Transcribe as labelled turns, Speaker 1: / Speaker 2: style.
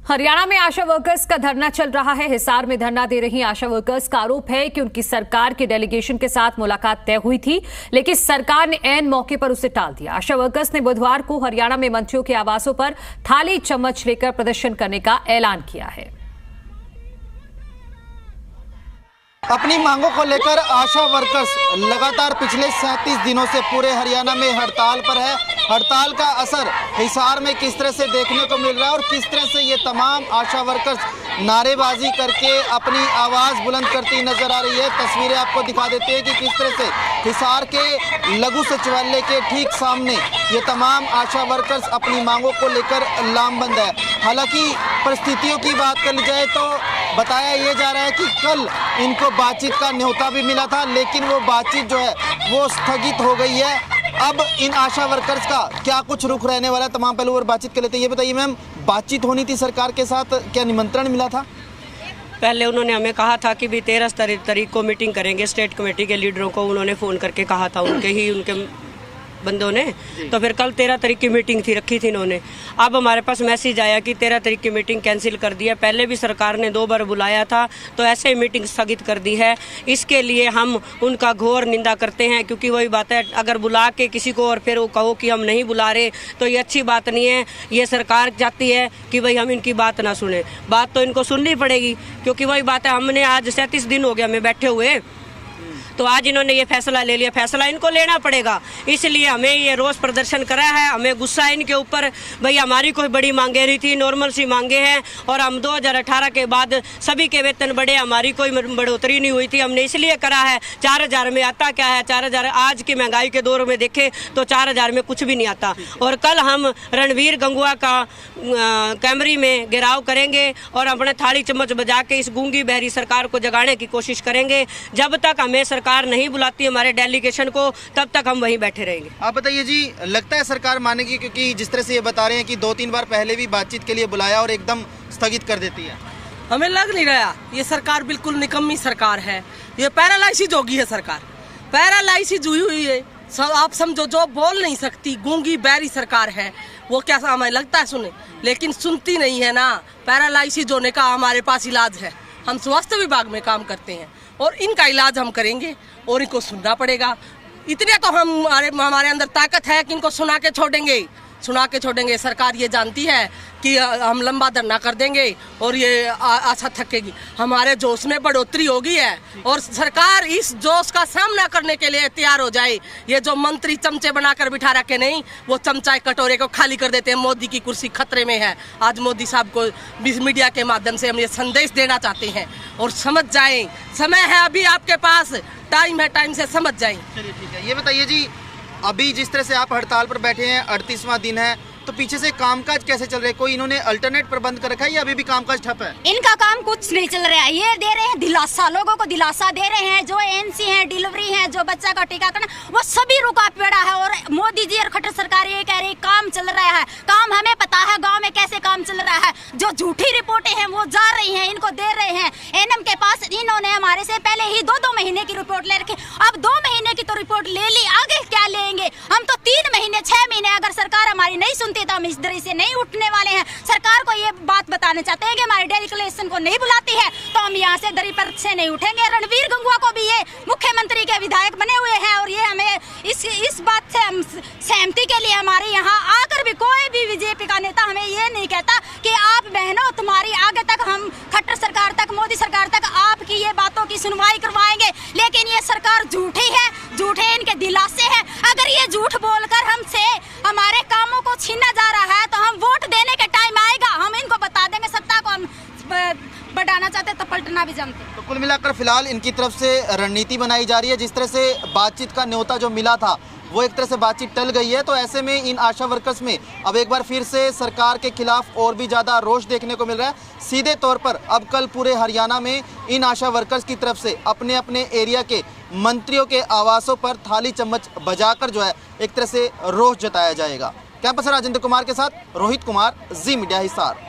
Speaker 1: हरियाणा में आशा वर्कर्स का धरना चल रहा है। हिसार में धरना दे रही आशा वर्कर्स का आरोप है कि उनकी सरकार के डेलीगेशन के साथ मुलाकात तय हुई थी, लेकिन सरकार ने ऐन मौके पर उसे टाल दिया। आशा वर्कर्स ने बुधवार को हरियाणा में मंत्रियों के आवासों पर थाली चम्मच लेकर प्रदर्शन करने का ऐलान किया है।
Speaker 2: अपनी मांगों को लेकर आशा वर्कर्स लगातार पिछले 37 दिनों से पूरे हरियाणा में हड़ताल पर है। हड़ताल का असर हिसार में किस तरह से देखने को मिल रहा है और किस तरह से ये तमाम आशा वर्कर्स नारेबाजी करके अपनी आवाज़ बुलंद करती नजर आ रही है। तस्वीरें आपको दिखा देते हैं कि किस तरह से हिसार के लघु सचिवालय के ठीक सामने ये तमाम आशा वर्कर्स अपनी मांगों को लेकर लामबंद है। हालांकि परिस्थितियों की बात कर ली जाए तो बताया ये जा रहा है कि कल इनको बातचीत का न्योता भी मिला था, लेकिन वो बातचीत जो है वो स्थगित हो गई है। अब इन आशा वर्कर्स का क्या कुछ रुख रहने वाला है, तमाम पहलू और बातचीत कर लेते हैं। ये बताइए मैम, बातचीत होनी थी सरकार के साथ, क्या निमंत्रण मिला था?
Speaker 3: पहले उन्होंने हमें कहा था कि भी 13 तारीख को मीटिंग करेंगे। स्टेट कमेटी के लीडरों को उन्होंने फ़ोन करके कहा था, उनके बंदों ने। तो फिर कल 13 तारीख की मीटिंग रखी थी इन्होंने। अब हमारे पास मैसेज आया कि 13 तारीख की मीटिंग कैंसिल कर दी है। पहले भी सरकार ने 2 बार बुलाया था, तो ऐसे ही मीटिंग स्थगित कर दी है। इसके लिए हम उनका घोर निंदा करते हैं, क्योंकि वही बात है, अगर बुला के किसी को और फिर वो कहो कि हम नहीं बुला रहे तो ये अच्छी बात नहीं है। ये सरकार चाहती है कि भाई हम इनकी बात ना सुने। बात तो इनको सुननी पड़ेगी, क्योंकि वही बात है, हमने आज 37 दिन हो गया हमें बैठे हुए, तो आज इन्होंने ये फैसला ले लिया। फैसला इनको लेना पड़ेगा, इसलिए हमें ये रोष प्रदर्शन करा है। हमें गुस्सा है इनके ऊपर। भाई हमारी कोई बड़ी मांगे नहीं थी, नॉर्मल सी मांगे हैं, और हम 2018 के बाद सभी के वेतन बढ़े, हमारी कोई बढ़ोतरी नहीं हुई थी। हमने इसलिए करा है। 4000 में आता क्या है? 4000 आज की महंगाई के दौर में देखे तो 4000 में कुछ भी नहीं आता। और कल हम रणवीर गंगुआ का कैमरे में घेराव करेंगे और अपने थाली चम्मच बजा के इस गूंगी बहरी सरकार को जगाने की कोशिश करेंगे। जब तक हमें सरकार नहीं बुलाती हमारे डेलीगेशन को, तब तक हम वहीं बैठे रहेंगे।
Speaker 2: आप बताइए जी, लगता है सरकार मानेगी? क्योंकि जिस तरह से ये बता रहे हैं कि 2-3 बार पहले भी बातचीत के लिए बुलाया और एकदम स्थगित कर देती है।
Speaker 4: हमें लग नहीं रहा, ये सरकार बिल्कुल निकम्मी सरकार है। ये पैरालाइसिस होगी है सरकार, पैरालाइसिस हुई है। आप समझो, जो बोल नहीं सकती, गूंगी बहरी सरकार है वो। क्या हमें लगता है सुने, लेकिन सुनती नहीं है ना। पैरालाइसिस होने का हमारे पास इलाज है। हम स्वास्थ्य विभाग में काम करते हैं और इनका इलाज हम करेंगे और इनको सुनना पड़ेगा। इतने तो हमारे अंदर ताकत है कि इनको सुना के छोड़ेंगे। सरकार ये जानती है कि हम लंबा धरना कर देंगे और ये आशा थकेगी। हमारे जोश में बढ़ोतरी होगी है और सरकार इस जोश का सामना करने के लिए तैयार हो जाए। ये जो मंत्री चमचे बनाकर बिठा रखे नहीं, वो चमचा कटोरे को खाली कर देते हैं। मोदी की कुर्सी खतरे में है। आज मोदी साहब को मीडिया के माध्यम से हम ये संदेश देना चाहते हैं और समझ जाएं, समय है अभी आपके पास, टाइम है, टाइम से समझ जाएं।
Speaker 2: चलिए ठीक है। ये बताइए जी, अभी जिस तरह से आप हड़ताल पर बैठे हैं, 38वां दिन है, तो पीछे से कामकाज कैसे चल रहे हैं? कोई इन्होंने अल्टरनेट प्रबंध कर रखा है या अभी भी कामकाज ठप है?
Speaker 5: इनका काम कुछ नहीं चल रहा है। ये दे रहे हैं दिलासा, लोगों को दिलासा दे रहे हैं। जो एनसी है, डिलीवरी है, जो बच्चा का टीकाकरण, वो सभी रुका पड़ा है। और मोदी जी और खट्टर सरकार ये कह रही काम चल रहा है। काम हमें पता है गाँव में कैसे काम चल रहा है। जो झूठी रिपोर्टें हैं वो जा रही है, इनको दे रहे हैं। एनएम के पास इन्होंने हमारे से पहले ही 2-2 महीने की रिपोर्ट ले रखी। अब 2 महीने की तो रिपोर्ट ले ली, आगे क्या लेंगे? हम तो 3 महीने 6 महीने, अगर सरकार हमारी नहीं सुनती तो हम इस दरी से नहीं उठने वाले हैं। सरकार को ये बात बताने चाहते हैं कि हमारे डेलीगेशन को नहीं बुलाती है तो हम यहाँ से दरी पर से नहीं उठेंगे। रणवीर गंगुआ को भी ये मुख्यमंत्री के विधायक बने हुए हैं और ये हमें इस बात से हम सहमति के लिए हमारे यहाँ आकर भी कोई भी बीजेपी का नेता हमें ये नहीं कहता कि आप बहनों तुम्हारी आगे तक हम खट्टर सरकार तक, मोदी सरकार तक आपकी ये बातों की सुनवाई करवाएंगे। लेकिन ये सरकार झूठी है, झूठे इनके दिलासे हैं। अगर ये झूठ बोलकर हमसे हमारे कामों को छीना जा रहा है तो हम वोट देने के टाइम आएगा, हम इनको बता देंगे। सत्ता को हम बढ़ाना चाहते तो पलटना भी जानते।
Speaker 2: तो कुल मिलाकर फिलहाल इनकी तरफ से रणनीति बनाई जा रही है। जिस तरह से बातचीत का न्योता जो मिला था वो एक तरह से बातचीत टल गई है, तो ऐसे में इन आशा वर्कर्स में अब एक बार फिर से सरकार के खिलाफ और भी ज़्यादा रोष देखने को मिल रहा है। सीधे तौर पर अब कल पूरे हरियाणा में इन आशा वर्कर्स की तरफ से अपने अपने एरिया के मंत्रियों के आवासों पर थाली चम्मच बजाकर जो है एक तरह से रोष जताया जाएगा। कैंपस राजेंद्र कुमार के साथ रोहित कुमार, जी मीडिया हिसार।